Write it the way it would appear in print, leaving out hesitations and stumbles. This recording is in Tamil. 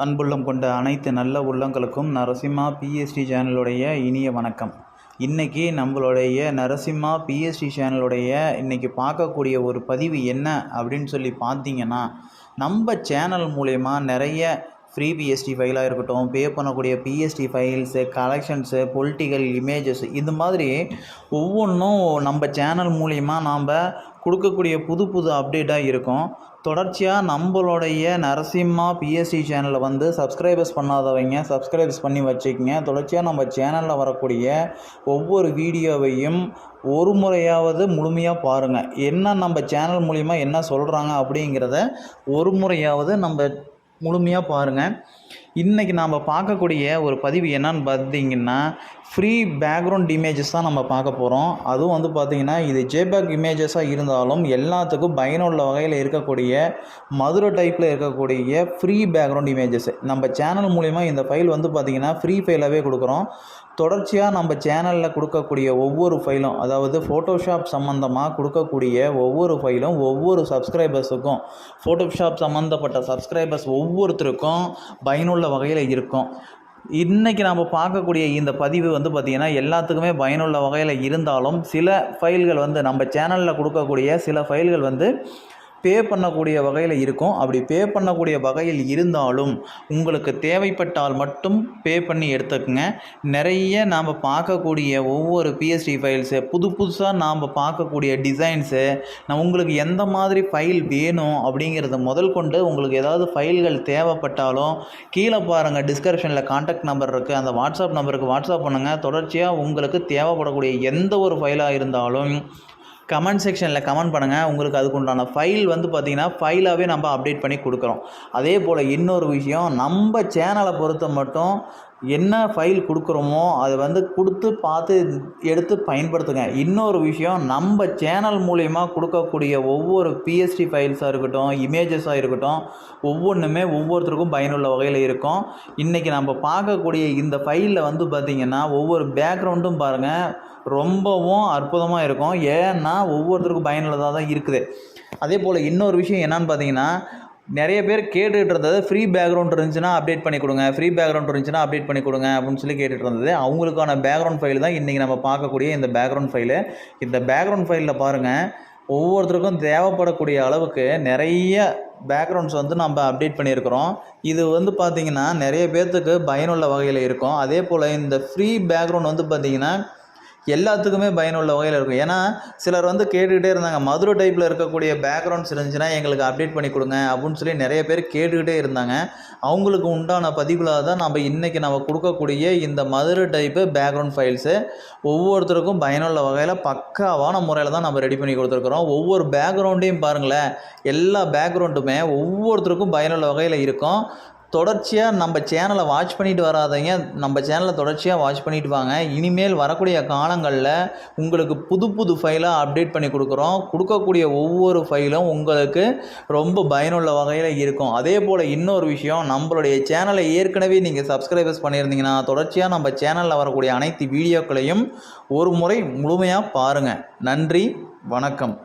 அன்புள்ளம் கொண்ட அனைத்து நல்ல உள்ளங்களுக்கும் நரசிம்மா பிஎஸ்டி சேனலுடைய இனிய வணக்கம். இன்றைக்கி நம்மளுடைய நரசிம்மா பிஎஸ்டி சேனலுடைய இன்றைக்கி பார்க்கக்கூடிய ஒரு பதிவு என்ன அப்படின்னு சொல்லி பார்த்தீங்கன்னா, நம்ம சேனல் மூலயமா நிறைய ஃப்ரீ பிஎஸ்டி ஃபைலாக இருக்கட்டும், பே பண்ணக்கூடிய PSD files, collections, political images, இது மாதிரி ஒவ்வொன்றும் நம்ம சேனல் மூலிமா நாம் கொடுக்கக்கூடிய புது புது அப்டேட்டாக இருக்கும். தொடர்ச்சியாக நம்மளுடைய நரசிம்மா பிஎஸ்சி சேனலை சப்ஸ்கிரைபர்ஸ் பண்ணாதவங்க சப்ஸ்கிரைபர்ஸ் பண்ணி வச்சுக்கோங்க. தொடர்ச்சியாக நம்ம சேனலில் வரக்கூடிய ஒவ்வொரு வீடியோவையும் ஒரு முறையாவது முழுமையாக பாருங்கள். என்ன நம்ம சேனல் மூலிமா என்ன சொல்கிறாங்க அப்படிங்கிறத ஒரு முறையாவது நம்ம முழுமையாக பாருங்கள். இன்றைக்கி நாம் பார்க்கக்கூடிய ஒரு பதிவு என்னன்னு பார்த்தீங்கன்னா, ஃப்ரீ பேக்ரவுண்ட் இமேஜஸ் தான் நம்ம பார்க்க போகிறோம். அதுவும் பார்த்திங்கன்னா, இது ஜேபேக் இமேஜஸாக இருந்தாலும் எல்லாத்துக்கும் பயனுள்ள வகையில் இருக்கக்கூடிய மதுரை டைப்பில் இருக்கக்கூடிய ஃப்ரீ பேக்ரவுண்ட் இமேஜஸ் நம்ம சேனல் மூலிமா இந்த ஃபைல் பார்த்திங்கன்னா ஃப்ரீ ஃபைலாகவே கொடுக்குறோம். தொடர்ச்சியாக நம்ம சேனலில் கொடுக்கக்கூடிய ஒவ்வொரு ஃபைலும், அதாவது ஃபோட்டோஷாப் சம்மந்தமாக கொடுக்கக்கூடிய ஒவ்வொரு ஃபைலும் ஒவ்வொரு சப்ஸ்கிரைபர்ஸுக்கும், ஃபோட்டோஷாப் சம்மந்தப்பட்ட சப்ஸ்கிரைபர்ஸ் ஒவ்வொருத்தருக்கும் பயனுள்ள வகையில் இருக்கும். இன்றைக்கி நாம் பார்க்கக்கூடிய இந்த பதிவு பார்த்திங்கன்னா எல்லாத்துக்குமே பயனுள்ள வகையில் இருந்தாலும், சில ஃபைல்கள் நம்ம சேனலில் கொடுக்கக்கூடிய சில ஃபைல்கள் பே பண்ணக்கூடிய வகையில் இருக்கும். அப்படி பே பண்ணக்கூடிய வகையில் இருந்தாலும் உங்களுக்கு தேவைப்பட்டால் மட்டும் பே பண்ணி எடுத்துக்கங்க. நிறைய நாம் பார்க்கக்கூடிய ஒவ்வொரு பிஎஸ்டி ஃபைல்ஸு, புதுசாக நாம் பார்க்கக்கூடிய டிசைன்ஸு, உங்களுக்கு எந்த மாதிரி ஃபைல் வேணும் அப்படிங்கிறத முதல் கொண்டு உங்களுக்கு ஏதாவது ஃபைல்கள் தேவைப்பட்டாலும் கீழே பாருங்கள், டிஸ்கிரிப்ஷனில் கான்டாக்ட் நம்பர் இருக்குது. அந்த வாட்ஸ்அப் நம்பருக்கு வாட்ஸ்அப் பண்ணுங்கள். தொடர்ச்சியாக உங்களுக்கு தேவைப்படக்கூடிய எந்த ஒரு ஃபைலாக இருந்தாலும் கமெண்ட் செக்ஷனில் கமெண்ட் பண்ணுங்கள். உங்களுக்கு அதுக்குண்டான ஃபைல் பார்த்திங்கன்னா ஃபைலாகவே நம்ம அப்டேட் பண்ணி கொடுக்குறோம். அதே போல் இன்னொரு விஷயம், நம்ம சேனலை பொறுத்த மட்டும் என்ன ஃபைல் கொடுக்குறோமோ அதை கொடுத்து பார்த்து எடுத்து பயன்படுத்துங்க. இன்னொரு விஷயம், நம்ம சேனல் மூலிமா கொடுக்கக்கூடிய ஒவ்வொரு பிஎஸ்டி ஃபைல்ஸாக இருக்கட்டும், இமேஜஸாக இருக்கட்டும், ஒவ்வொன்றுமே ஒவ்வொருத்தருக்கும் பயனுள்ள வகையில் இருக்கும். இன்றைக்கி நம்ம பார்க்கக்கூடிய இந்த ஃபைலில் பார்த்திங்கன்னா ஒவ்வொரு பேக்ரவுண்டும் பாருங்கள் ரொம்பவும் அற்புதமாக இருக்கும். ஏன்னா ஒவ்வொருத்தருக்கும் பயனுள்ளதாக தான் இருக்குது. அதே போல் இன்னொரு விஷயம் என்னன்னு பார்த்தீங்கன்னா, நிறைய பேர் கேட்டுகிட்டு இருந்தது ஃப்ரீ பேக்ரவுண்ட் இருந்துச்சுன்னா அப்டேட் பண்ணி கொடுங்க, ஃப்ரீ பேக்ரவுண்ட் இருந்துச்சுன்னா அப்டேட் பண்ணி கொடுங்க அப்படின்னு சொல்லி கேட்டுகிட்டு இருந்தது. அவங்களுக்கான பேக்ரவுண்ட் ஃபைல் தான் இன்றைக்கி நம்ம பார்க்கக்கூடிய இந்த பேக்ரவுண்ட் ஃபைலு. இந்த பேக்ரவுண்ட் ஃபைலில் பாருங்கள், ஒவ்வொருத்தருக்கும் தேவைப்படக்கூடிய அளவுக்கு நிறைய பேக்ரவுண்ட்ஸ் நம்ம அப்டேட் பண்ணியிருக்கிறோம். இது பார்த்திங்கன்னா நிறைய பேர்த்துக்கு பயனுள்ள வகையில் இருக்கும். அதே போல் இந்த ஃப்ரீ பேக்ரவுண்ட் பார்த்திங்கன்னா எல்லாத்துக்குமே பயனுள்ள வகையில் இருக்கும். ஏன்னா சிலர் கேட்டுக்கிட்டே இருந்தாங்க, மதுரை டைப்பில் இருக்கக்கூடிய பேக்ரவுண்ட்ஸ் இருந்துச்சுன்னா எங்களுக்கு அப்டேட் பண்ணி கொடுங்க அப்படின்னு சொல்லி நிறைய பேர் கேட்டுக்கிட்டே இருந்தாங்க. அவங்களுக்கு உண்டான பதிவுகளாக தான் நம்ம இன்றைக்கி நம்ம கொடுக்கக்கூடிய இந்த மதுரை டைப்பு பேக்ரவுண்ட் ஃபைல்ஸு ஒவ்வொருத்தருக்கும் பயனுள்ள வகையில் பக்காவான முறையில் தான் நம்ம ரெடி பண்ணி கொடுத்துருக்குறோம். ஒவ்வொரு பேக்ரவுண்டையும் பாருங்களேன், எல்லா பேக்ரவுண்டுமே ஒவ்வொருத்தருக்கும் பயனுள்ள வகையில் இருக்கும். தொடர்ச்சியாக நம்ம சேனலை வாட்ச் பண்ணிட்டு வராதீங்க, நம்ம சேனலை தொடர்ச்சியாக வாட்ச் பண்ணிட்டு வாங்க. இனிமேல் வரக்கூடிய காலங்களில் உங்களுக்கு புது ஃபைலாக அப்டேட் பண்ணி கொடுக்கக்கூடிய ஒவ்வொரு ஃபைலும் உங்களுக்கு ரொம்ப பயனுள்ள வகையில் இருக்கும். அதே போல் இன்னொரு விஷயம், நம்மளுடைய சேனலை ஏற்கனவே நீங்கள் சப்ஸ்கிரைபர்ஸ் பண்ணியிருந்தீங்கன்னா தொடர்ச்சியாக நம்ம சேனலில் வரக்கூடிய அனைத்து வீடியோக்களையும் ஒரு முறை முழுமையாக பாருங்கள். நன்றி, வணக்கம்.